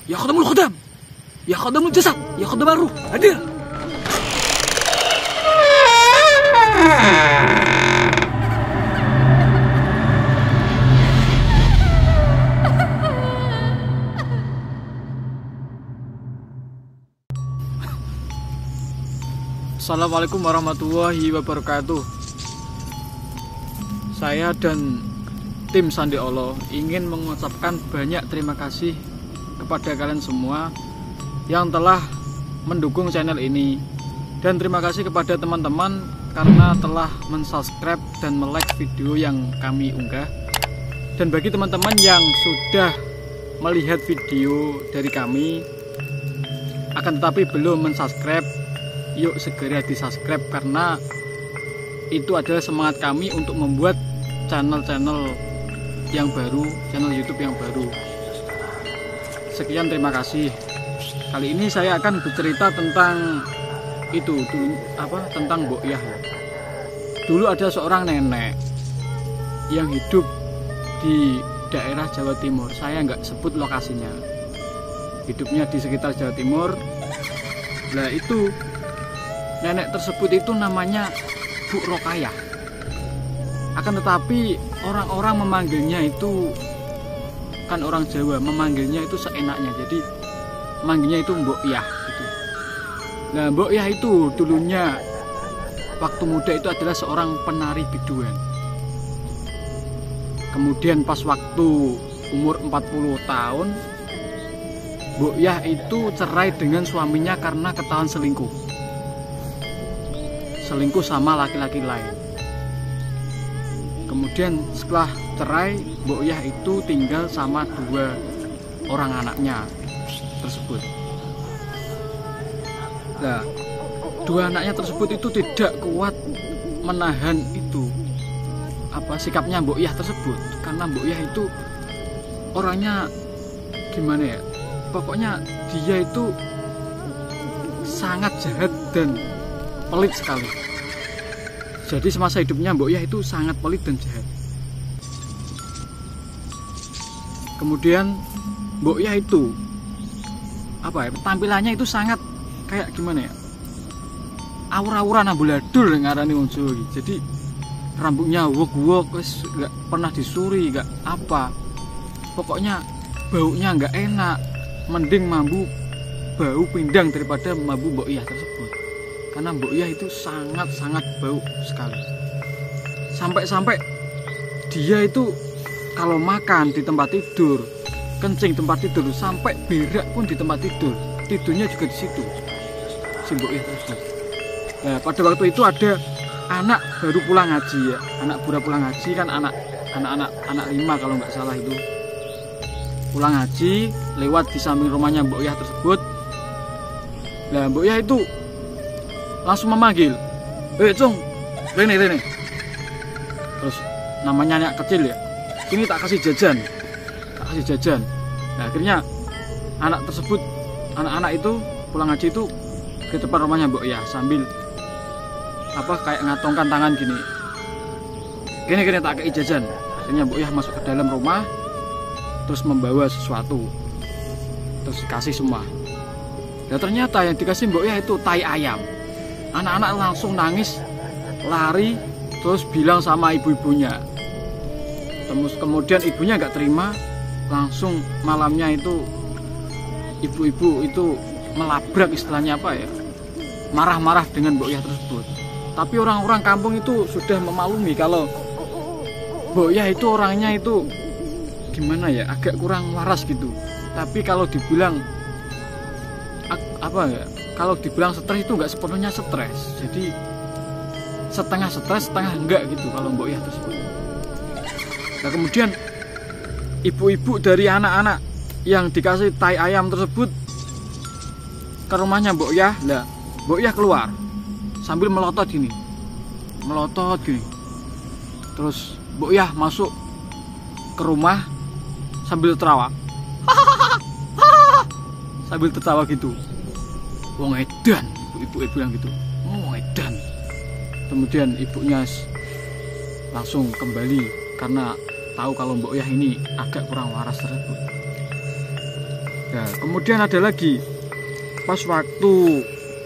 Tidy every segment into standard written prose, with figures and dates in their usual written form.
Ya Khadamul Khudam, ya Khadamul Jasad, ya Khadamul Ruh, hadir. Assalamualaikum warahmatullahi wabarakatuh. Saya dan tim Sandi Allah ingin mengucapkan banyak terima kasih kepada kalian semua yang telah mendukung channel ini. Dan terima kasih kepada teman-teman karena telah mensubscribe dan like video yang kami unggah. Dan bagi teman-teman yang sudah melihat video dari kami akan tetapi belum mensubscribe, yuk segera di subscribe karena itu adalah semangat kami untuk membuat channel-channel yang baru, channel YouTube yang baru. Sekian, terima kasih. Kali ini saya akan bercerita tentang itu dulu, tentang Mbok Yah. Dulu ada seorang nenek yang hidup di daerah Jawa Timur. Saya nggak sebut lokasinya. Hidupnya di sekitar Jawa Timur. Nah itu nenek tersebut itu namanya Bu Rokayah. Akan tetapi orang-orang memanggilnya itu, kan orang Jawa memanggilnya itu seenaknya, jadi manggilnya itu Mbok Yah gitu. Nah Mbok Yah itu dulunya waktu muda itu adalah seorang penari biduan. Kemudian pas waktu umur 40 tahun Mbok Yah itu cerai dengan suaminya karena ketahuan selingkuh sama laki-laki lain. Kemudian setelah cerai, Mbok Yah itu tinggal sama 2 orang anaknya tersebut. Nah, 2 anaknya tersebut itu tidak kuat menahan itu sikapnya Mbok Yah tersebut, karena Mbok Yah itu orangnya gimana ya? Pokoknya dia itu sangat jahat dan pelit sekali. Jadi semasa hidupnya Mbok Yah itu sangat pelit dan jahat. Kemudian Mbok Yah itu tampilannya itu sangat kayak gimana ya, aur-auran ambuladul ngarani wong Jawa. Jadi rambutnya wok-wok, nggak pernah disuri, nggak apa. Pokoknya baunya nggak enak, mending mambu bau pindang daripada mambu Mbok Yah tersebut. Karena Mbok Yah itu sangat-sangat bau sekali. Sampai-sampai dia itu kalau makan di tempat tidur, kencing tempat tidur, sampai berak pun di tempat tidur, tidurnya juga di situ si Mbok Yah tersebut. Nah, pada waktu itu ada anak baru pulang ngaji ya, anak baru pulang ngaji kan, anak 5 kalau nggak salah itu pulang ngaji, lewat di samping rumahnya Mbok Yah tersebut. Nah Mbok Yah itu langsung memanggil, Cung, Rene. Terus namanya anak kecil ya, sini tak kasih jajan. Nah akhirnya anak-anak itu pulang ngaji itu ke depan rumahnya Mbok Yah sambil kayak ngatongkan tangan gini tak kasih jajan. Akhirnya Mbok Yah masuk ke dalam rumah, terus membawa sesuatu, terus dikasih semua. Dan ternyata yang dikasih Mbok Yah itu tai ayam. Anak-anak langsung nangis, lari, terus bilang sama ibu-ibunya. Kemudian ibunya nggak terima, langsung malamnya itu ibu-ibu itu melabrak, istilahnya marah-marah dengan Mbok Yah tersebut. Tapi orang-orang kampung itu sudah memaklumi kalau Mbok Yah itu orangnya itu gimana ya, agak kurang waras gitu. Tapi kalau dibilang kalau dibilang stres itu nggak sepenuhnya stres, jadi setengah stres setengah enggak gitu kalau Mbok Yah tersebut. Nah kemudian ibu-ibu dari anak-anak yang dikasih tai ayam tersebut ke rumahnya Mbok Yah. Nah Mbok Yah keluar sambil melotot gini, terus Mbok Yah masuk ke rumah sambil tertawa gitu. Wong edan, ibu bilang gitu. Wong edan. Kemudian ibunya langsung kembali karena tahu kalau Mbok Yah ini agak kurang waras tersebut. Nah, kemudian ada lagi pas waktu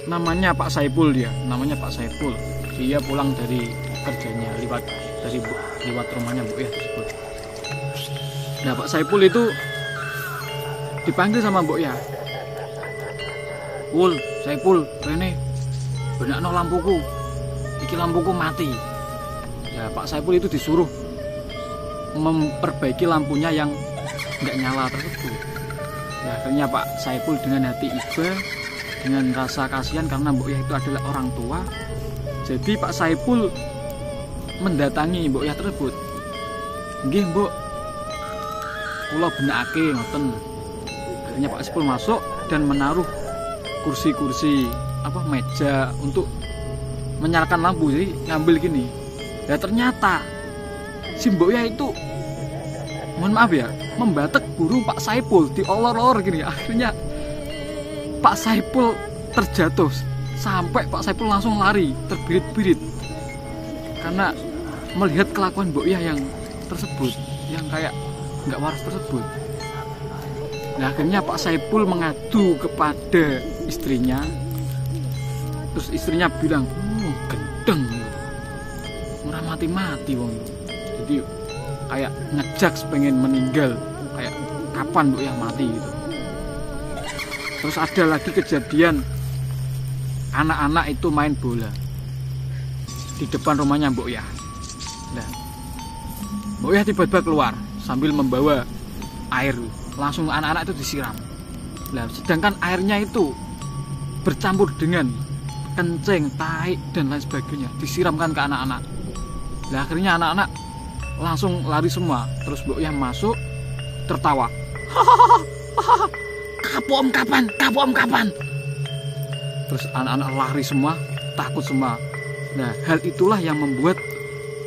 namanya Pak Saipul, dia pulang dari kerjanya lewat rumahnya Mbok Yah tersebut. Nah, Pak Saipul itu dipanggil sama Mbok Yah. Saipul, rene benakno lampuku. Iki lampuku mati. Ya, Pak Saipul itu disuruh memperbaiki lampunya yang nggak nyala tersebut. Ya, akhirnya Pak Saipul dengan hati iba, dengan rasa kasihan karena Mbok Yah itu adalah orang tua. Jadi Pak Saipul mendatangi Mbok Yah tersebut. Nggih, Mbok, kula benakake ngoten. Akhirnya Pak Saipul masuk dan menaruh kursi-kursi meja untuk menyalakan lampu. Jadi ngambil gini. Ya ternyata si Mbok Yah itu, mohon maaf ya, membatek burung Pak Saipul, diolor-olor gini. Akhirnya Pak Saipul terjatuh, sampai Pak Saipul langsung lari terbirit-birit karena melihat kelakuan Mbok Yah yang tersebut, yang kayak nggak waras tersebut. Nah, akhirnya Pak Saipul mengadu kepada istrinya. Terus istrinya bilang, gendeng, murah mati-mati wong. Jadi kayak ngejak pengen meninggal, kayak kapan Mbok Yah mati gitu. Terus ada lagi kejadian anak-anak itu main bola di depan rumahnya Mbok Yah. Nah, Mbok Yah tiba-tiba keluar sambil membawa air, langsung anak-anak itu disiram. Nah, sedangkan airnya itu bercampur dengan kencing, tai dan lain sebagainya, disiramkan ke anak-anak. Nah, akhirnya anak-anak langsung lari semua. Terus Mbok Yah masuk tertawa. Kapok om kapan? Terus anak-anak lari semua, takut semua. Nah, hal itulah yang membuat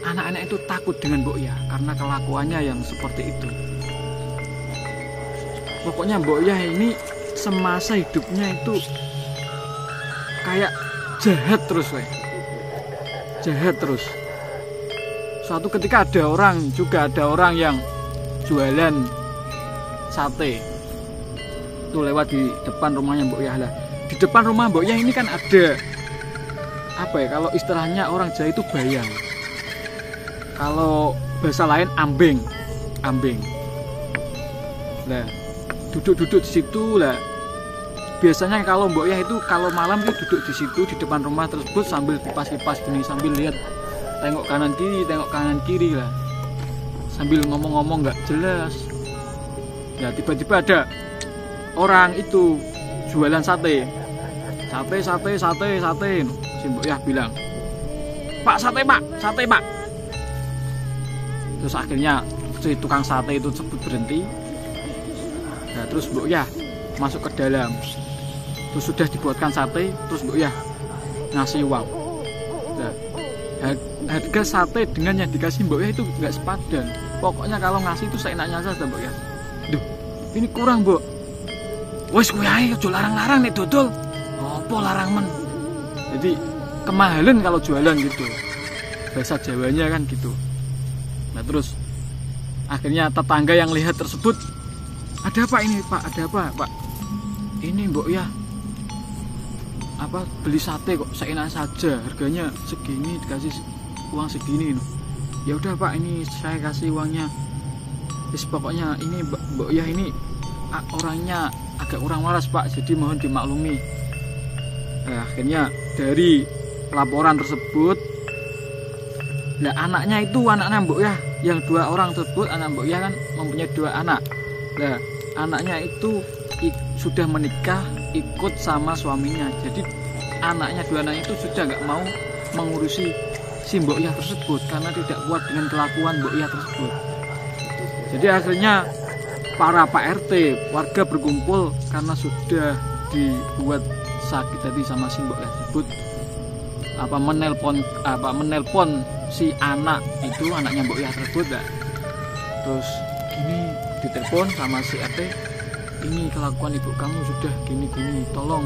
anak-anak itu takut dengan Mbok Yah karena kelakuannya yang seperti itu. Pokoknya Mbok Yah ini semasa hidupnya itu kayak jahat terus. Suatu ketika ada orang yang jualan sate itu lewat di depan rumahnya Mbok Yah lah. Di depan rumah Mbok Yah ini kan ada kalau istilahnya orang Jawa itu bayang, kalau bahasa lain ambeng. Nah, duduk di situ lah. Biasanya kalau Mbok Yah itu kalau malam itu duduk di situ di depan rumah tersebut sambil kipas-kipas gini, sambil lihat, tengok kanan kiri lah, sambil ngomong-ngomong nggak jelas. Ya, tiba-tiba ada orang itu jualan sate. Si Mbok Yah bilang, Pak, sate pak. Terus akhirnya si tukang sate itu tersebut berhenti. Nah, terus Mbok Yah masuk ke dalam. Terus sudah dibuatkan sate, terus Mbok Yah ngasih uang. Nah, harga sate dengan yang dikasih Mbok Yah itu nggak sepadan. Pokoknya kalau ngasih itu seenaknya saja Mbok Yah. Duh, ini kurang, Mbok. Wes kowe ae aja larang-larang nek dodol. Apa larang men? Jadi kemahalan kalau jualan gitu. Bahasa Jawanya kan gitu. Nah, terus akhirnya tetangga yang lihat tersebut, ada apa ini Pak? Ada apa Pak? Ini Mbok Yah beli sate kok seenak saja, harganya segini, dikasih uang segini. Ya udah Pak, ini saya kasih uangnya. Pokoknya ini Mbok Yah ini orangnya agak kurang waras Pak, jadi mohon dimaklumi. Nah, akhirnya dari laporan tersebut, nah anaknya Mbok Yah, yang 2 orang tersebut, anak Mbok Yah kan mempunyai 2 anak. Nah, anaknya itu sudah menikah, ikut sama suaminya. Jadi anaknya 2 anaknya itu sudah nggak mau mengurusi si Mbok Yah tersebut karena tidak kuat dengan kelakuan Mbok Yah tersebut. Jadi akhirnya para Pak RT, warga berkumpul karena sudah dibuat sakit tadi sama si Mbok Yah tersebut. Menelpon si anak itu, anaknya Mbok Yah tersebut. Terus gini, ditelepon sama si RT, ini kelakuan ibu kamu sudah gini-gini, tolong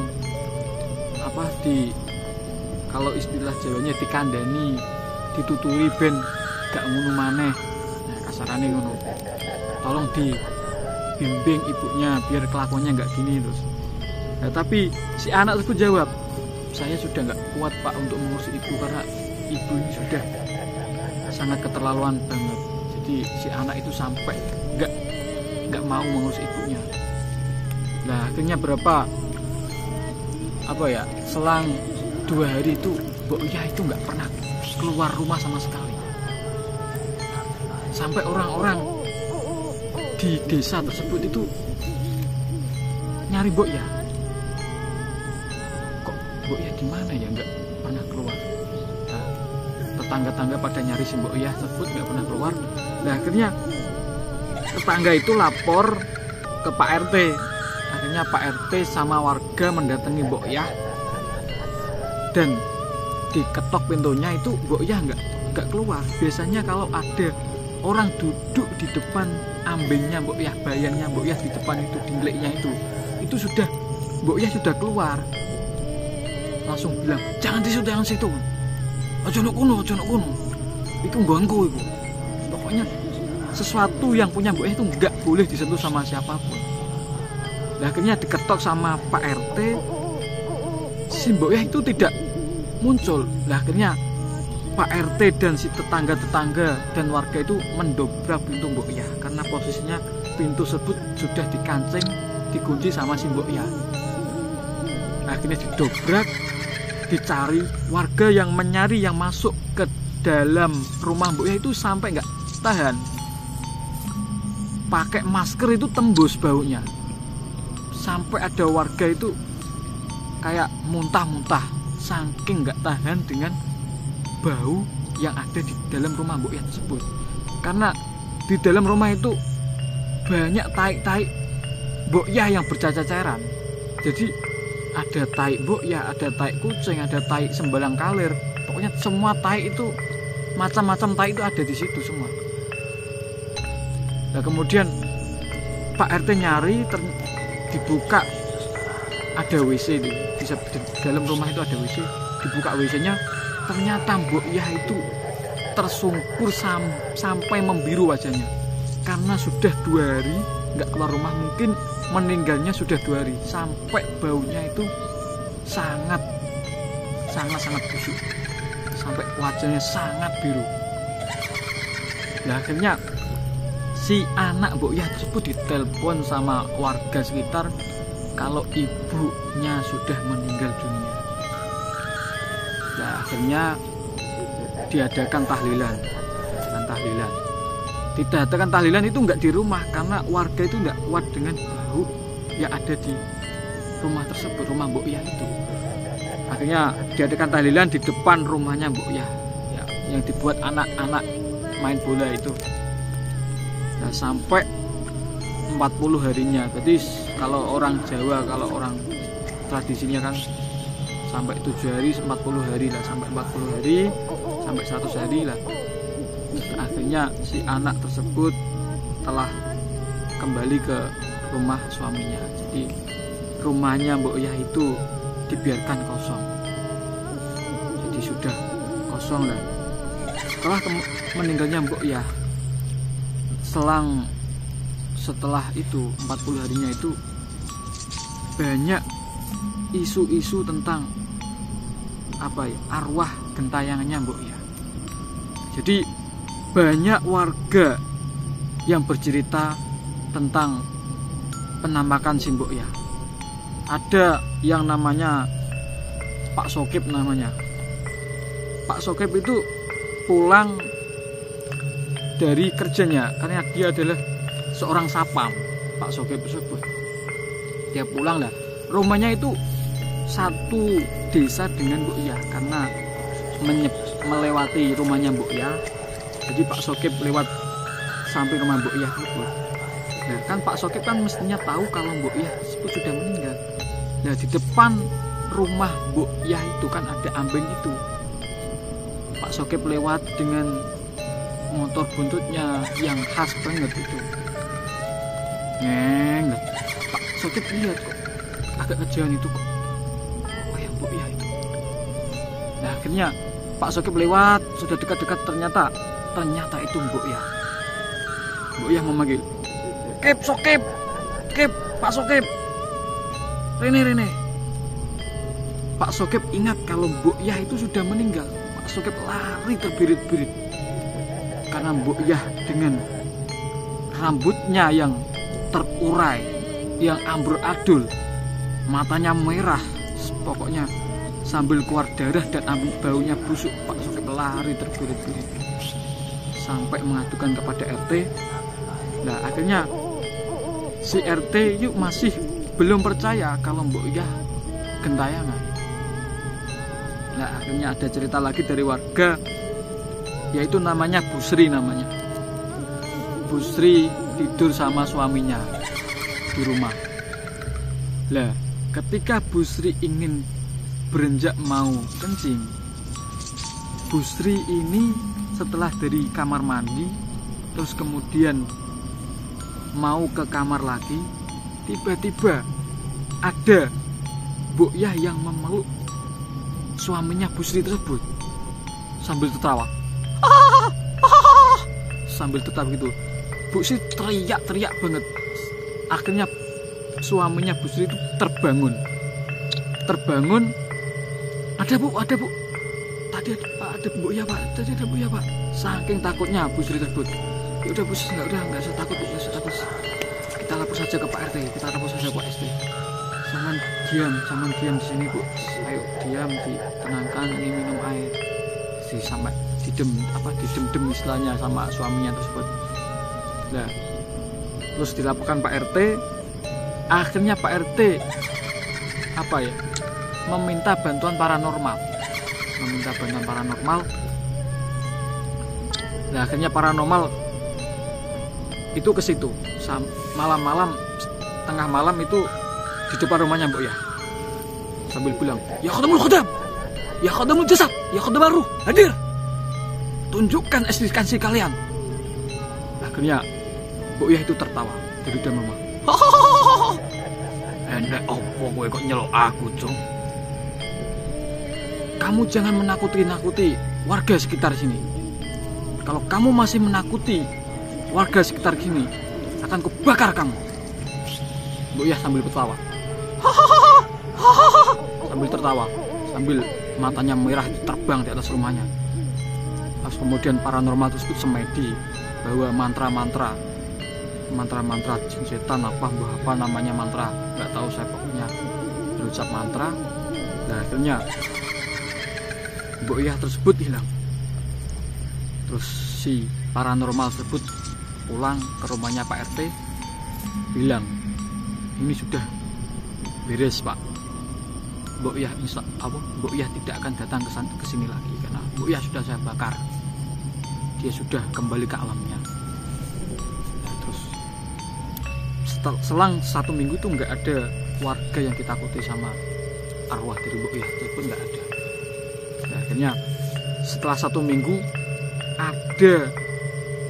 kalau istilah Jawanya dikandani, dituturi ben gak ngono maneh. Nah, kasarane ngono. Tolong bimbing ibunya biar kelakuannya nggak gini terus. Nah, tapi si anak tersebut jawab, saya sudah nggak kuat Pak untuk mengurus ibu karena ibu ini sudah sangat keterlaluan banget. Jadi si anak itu sampai nggak mau mengurus ibunya. Nah akhirnya selang 2 hari itu Mbok Yah itu nggak pernah keluar rumah sama sekali. Sampai orang-orang di desa tersebut itu nyari Mbok Yah. Kok Mbok Yah gimana ya nggak pernah keluar? Nah, tetangga-tangga pada nyari si Mbok Yah tersebut nggak pernah keluar. Nah akhirnya tetangga itu lapor ke Pak RT. Akhirnya Pak RT sama warga mendatangi Mbok Yah dan diketok pintunya, itu Mbok Yah nggak keluar. Biasanya kalau ada orang duduk di depan ambengnya Mbok Yah, bayangnya Mbok Yah di depan itu, dingleknya itu sudah Mbok Yah sudah keluar. Langsung bilang, jangan situ, ojo nok kuno, itu ganggu itu. Pokoknya sesuatu yang punya Mbok Yah itu nggak boleh disentuh sama siapapun. Nah, akhirnya diketok sama Pak RT, si Mbok Yah itu tidak muncul. Nah, akhirnya Pak RT dan si tetangga-tetangga dan warga itu mendobrak pintu Mbok Yah karena posisinya pintu tersebut sudah dikancing, dikunci sama si Mbok Yah. Nah, akhirnya didobrak, dicari. Warga yang menyari yang masuk ke dalam rumah Mbok Yah itu sampai nggak tahan, pakai masker itu tembus baunya. Sampai ada warga itu kayak muntah-muntah saking nggak tahan dengan bau yang ada di dalam rumah Mbok Yah tersebut. Karena di dalam rumah itu banyak tai-tai Mbok Yah yang bercacar-cacaran. Jadi ada tai Mbok Yah, ada tai kucing, ada tai sembalang kalir. Pokoknya semua tai itu, macam-macam tai itu ada di situ semua. Nah kemudian Pak RT nyari, dibuka, ada WC di dalam rumah itu ada WC. Dibuka WC-nya, ternyata Mbok Yah itu tersungkur sampai membiru wajahnya karena sudah 2 hari nggak keluar rumah. Mungkin meninggalnya sudah 2 hari, sampai baunya itu sangat busuk, sampai wajahnya sangat biru. Nah akhirnya si anak Mbok Yah tersebut ditelepon sama warga sekitar kalau ibunya sudah meninggal dunia. Nah akhirnya diadakan tahlilan. Diadakan tahlilan itu nggak di rumah karena warga itu nggak kuat dengan bau yang ada di rumah tersebut, rumah Mbok Yah itu. Akhirnya diadakan tahlilan di depan rumahnya Mbok Yah, ya, yang dibuat anak-anak main bola itu. Nah, sampai 40 harinya. Jadi kalau orang Jawa, kalau orang tradisinya kan sampai 7 hari, 40 hari lah, sampai 40 hari, sampai 100 hari lah. Akhirnya si anak tersebut telah kembali ke rumah suaminya. Jadi rumahnya Mbok Yah itu dibiarkan kosong. Jadi sudah kosong lah. Setelah meninggalnya Mbok Yah, setelah itu 40 harinya itu banyak isu-isu tentang arwah gentayangannya Mbok Yah. Jadi banyak warga yang bercerita tentang penampakan si Mbok Yah. Ada yang namanya Pak Sokip namanya. Pak Sokip itu pulang dari kerjanya karena dia adalah seorang sapam. Pak Sokip tersebut dia pulang lah, rumahnya itu satu desa dengan Mbok Yah karena melewati rumahnya Mbok Yah. Jadi Pak Sokip lewat sampai rumah Mbok Yah tersebut. Nah kan Pak Sokip kan mestinya tahu kalau Mbok Yah tersebut sudah meninggal. Nah di depan rumah Mbok Yah itu kan ada ambeng itu. Pak Sokip lewat dengan motor buntutnya yang khas banget itu. Pak Sokip lihat kok agak kejauhan itu kok kayak Mbok Yah itu. Nah akhirnya Pak Sokip lewat, sudah dekat-dekat ternyata itu Mbok Yah. Mbok Yah memanggil, Sokip, Sokip, Pak Sokip. Rene. Pak Sokip ingat kalau Mbok Yah itu sudah meninggal. Pak Sokip lari terbirit-birit. Karena Mbok Yah dengan rambutnya yang terurai, yang amburadul, matanya merah, pokoknya sambil keluar darah dan baunya busuk, Pak Sokip lari terbirit-birit sampai mengadukan kepada RT. Nah akhirnya si RT yuk masih belum percaya kalau Mbok Yah gentayangan. Nah akhirnya ada cerita lagi dari warga, yaitu namanya Bu Sri namanya. Bu Sri tidur sama suaminya di rumah. Lah ketika Bu Sri ingin berenjak mau kencing, Bu Sri ini setelah dari kamar mandi terus kemudian mau ke kamar lagi, tiba-tiba ada Mbok Yah yang memeluk suaminya Bu Sri tersebut sambil tertawa. Sambil tertawa gitu. Bu Sri teriak-teriak banget. Akhirnya suaminya Bu Sri itu terbangun. Ada bu. Tadi ada Mbok Yah Pak. Tadi ada Mbok Yah Pak. Saking takutnya Bu Sri tersebut. Ya udah Bu, nggak usah takut Bu, nggak usah takut. Kita lapor saja ke Pak RT. Kita lapor saja ke Pak ST. Jangan diam di sini Bu. Ayo diam, ditenangkan, ini minum air. Sampai didem istilahnya sama suaminya tersebut. Nah, terus dilaporkan Pak RT. Akhirnya Pak RT meminta bantuan paranormal. Nah, akhirnya paranormal itu ke situ. Malam-malam, tengah malam itu di depan rumahnya Mbok Yah sambil bilang, "Ya Khadamul Khadam, ya Khadamul Jasad, ya Khadamul Ruh, hadir. Tunjukkan eksistensi kalian." Akhirnya Mbok Yah itu tertawa dari dalam rumah. Enek opo kowe kok nyelok aku, Cung? Kamu jangan menakuti warga sekitar sini. Kalau kamu masih menakuti warga sekitar sini, akan kubakar kamu. Mbok Yah sambil tertawa. Sambil matanya merah terbang di atas rumahnya. Pas kemudian paranormal tersebut semedi bahwa mantra-mantra jin setan apa namanya mantra, nggak tahu saya, pokoknya berucap mantra. Nah akhirnya Mbok Yah tersebut hilang. Terus si paranormal tersebut pulang ke rumahnya Pak RT, bilang, "Ini sudah beres Pak. Mbok Yah tidak akan datang ke sini lagi karena Mbok Yah sudah saya bakar. Dia sudah kembali ke alamnya." Nah, terus selang 1 minggu itu nggak ada warga yang ditakuti sama arwah dari Mbok Yah tersebut, nggak ada. Nah, akhirnya setelah 1 minggu ada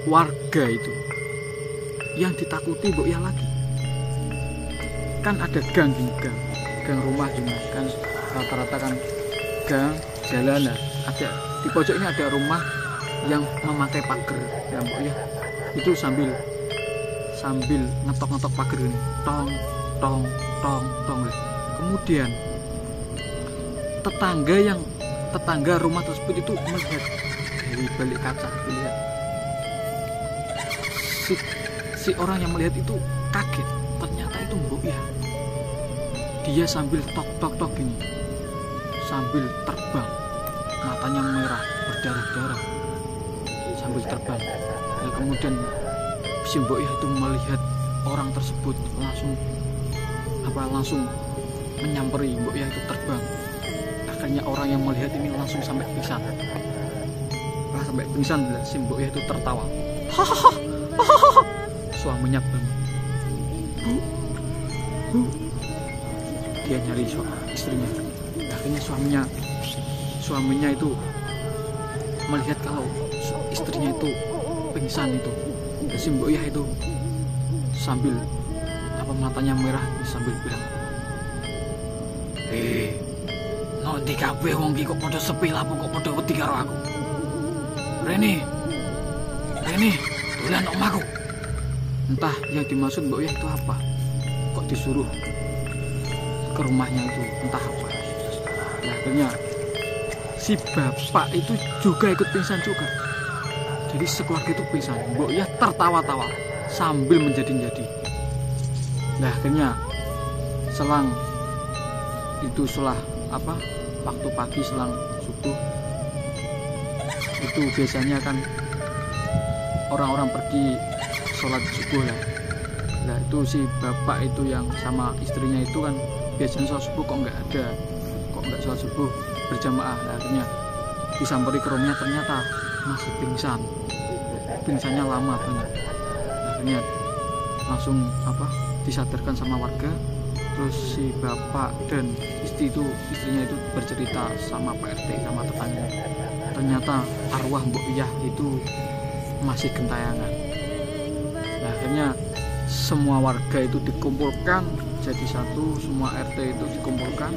warga itu yang ditakuti Mbok Yah lagi. Kan ada gang rumah gini kan, rata-rata kan gang jalanan, ada di pojok ini ada rumah yang memakai pagar ya Mbok Yah itu sambil ngetok pagar ini, tong. Kemudian tetangga rumah tersebut itu melihat dari balik kaca, lihat si orang yang melihat itu kaget, ternyata itu Mbok Yah. Dia sambil tok gini, sambil terbang, matanya merah berdarah-darah sambil terbang. Dan kemudian si Mbok Yah itu melihat orang tersebut langsung menyamperi Mbok Yah itu terbang. Akhirnya orang yang melihat ini langsung sampai pingsan. Si Mbok Yah itu tertawa. Suaminya bangun. Bu. Dia nyari istrinya. Akhirnya suaminya itu melihat kalau istrinya itu pingsan itu. Dan si Mbok Yah itu sambil matanya merah sambil bilang, "Nanti kabeh wong iki kok padha sepi lapo kok padha wedi karo aku. Rene, dolan omahku." Entah yang dimaksud Mbok Yah itu apa. disuruh ke rumahnya itu entah apa. Nah, akhirnya si bapak itu juga ikut pingsan juga. Jadi sekeluarga itu pingsan. Mbok Yah tertawa-tawa sambil menjadi-jadi. Nah, akhirnya selang waktu pagi selang subuh itu biasanya kan orang-orang pergi sholat subuh lah. Nah, itu si bapak itu yang sama istrinya itu kan biasanya sholat subuh kok nggak sholat subuh berjamaah. Nah, akhirnya disamperi ke rumahnya, ternyata masih pingsannya lama banget. Nah, akhirnya langsung disadarkan sama warga. Terus si bapak dan istrinya itu bercerita sama Pak RT sama tetangga, ternyata arwah Mbok Yah itu masih gentayangan. Nah, akhirnya semua warga itu dikumpulkan jadi satu, semua RT itu dikumpulkan.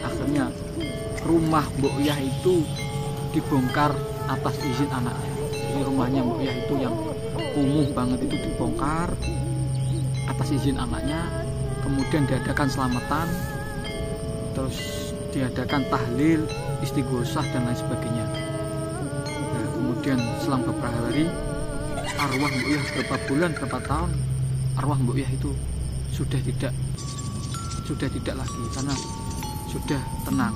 Akhirnya rumah Mbok Yah itu dibongkar atas izin anaknya. Jadi rumahnya Mbok Yah itu yang kumuh banget itu dibongkar atas izin anaknya. Kemudian diadakan selamatan, terus diadakan tahlil, istighosah dan lain sebagainya. Nah, kemudian selang beberapa hari, arwah Mbok Yah berapa bulan, berapa tahun, arwah Mbok Yah itu sudah tidak lagi karena sudah tenang.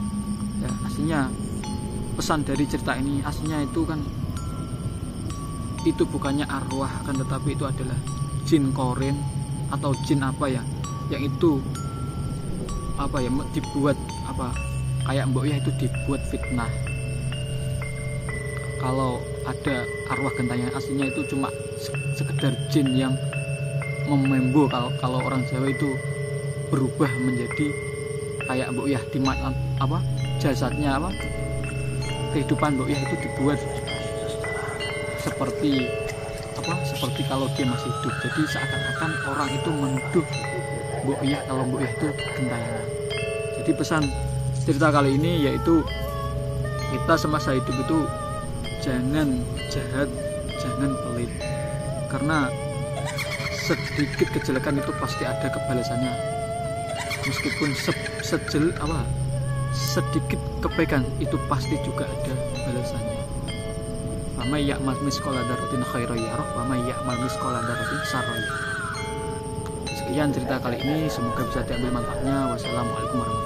Ya, aslinya pesan dari cerita ini aslinya itu kan itu bukannya arwah, kan tetapi itu adalah jin korin atau jin yang itu dibuat kayak Mbok Yah itu dibuat fitnah. Kalau ada arwah gentayangan aslinya itu cuma sekedar jin yang memembo. Kalau orang Jawa itu berubah menjadi kayak Mbok Yah jasadnya kehidupan Mbok Yah itu dibuat seperti kalau dia masih hidup. Jadi seakan-akan orang itu menuduh Mbok Yah kalau Mbok Yah itu gentayangan. Jadi pesan cerita kali ini yaitu kita semasa hidup itu jangan jahat, jangan pelit, karena sedikit kejelekan itu pasti ada kebalasannya. Meskipun sedikit kebaikan itu pasti juga ada balasannya. Wa may ya'mal mithqala dzarratin khairan yarah wa may ya'mal mithqala dzarratin syarran yarah. Sekian cerita kali ini, semoga bisa diambil manfaatnya. Wassalamualaikum warahmatullahi wabarakatuh.